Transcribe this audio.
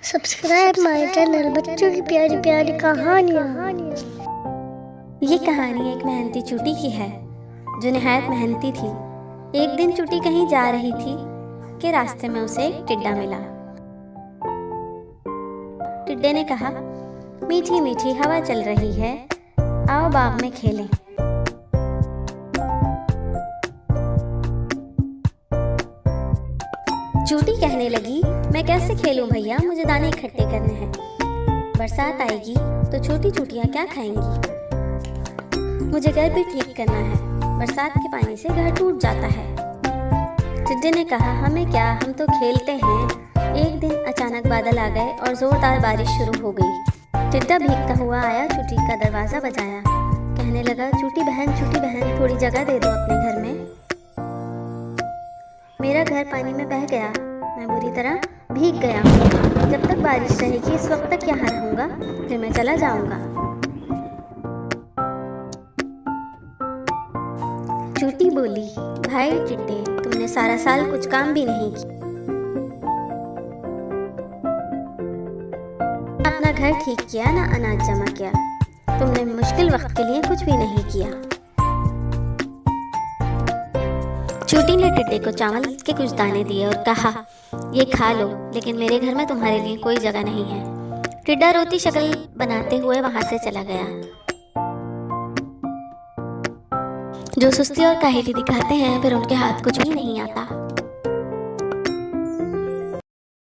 Subscribe my channel बच्चों की प्यारी प्यारी कहानियाँ। ये कहानी एक मेहनती चूटी की है जो निहायत मेहनती थी। एक दिन चूटी कहीं जा रही थी कि रास्ते में उसे एक टिड्डा मिला। टिड्डे ने कहा, मीठी मीठी हवा चल रही है, आओ बाग में खेलें। चूटी कहने लगी, मैं कैसे खेलूं भैया, मुझे दाने इकट्ठे करने हैं। बरसात आएगी तो छोटी चूटियां क्या खाएंगी। मुझे घर भी ठीक करना है, बरसात के पानी से घर टूट जाता है। टिड्डे ने कहा, हमें क्या, हम तो खेलते हैं। एक दिन अचानक बादल आ गए और जोरदार बारिश शुरू हो गई। टिड्डा भीगता हुआ आया, चूटी का दरवाजा बजाया। कहने लगा, चूटी बहन थोड़ी जगह दे दो अपने घर में। मेरा घर पानी में बह गया, मैं बुरी तरह भीग गया हूँ। जब तक बारिश रहेगी इस वक्त तक यहाँ रहूँगा, फिर मैं चला जाऊँगा। चूटी बोली, भाई टिड्डे, तुमने सारा साल कुछ काम भी नहीं किया, अपना घर ठीक किया ना अनाज जमा किया। तुमने मुश्किल वक्त के लिए कुछ भी नहीं किया। चूटी ने टिड्डे को चावल के कुछ दाने दिए और कहा, ये खा लो, लेकिन मेरे घर में तुम्हारे लिए कोई जगह नहीं है। टिड्डा रोती शक्ल बनाते हुए वहां से चला गया। जो सुस्ती और काहिली दिखाते हैं फिर उनके हाथ कुछ भी नहीं आता।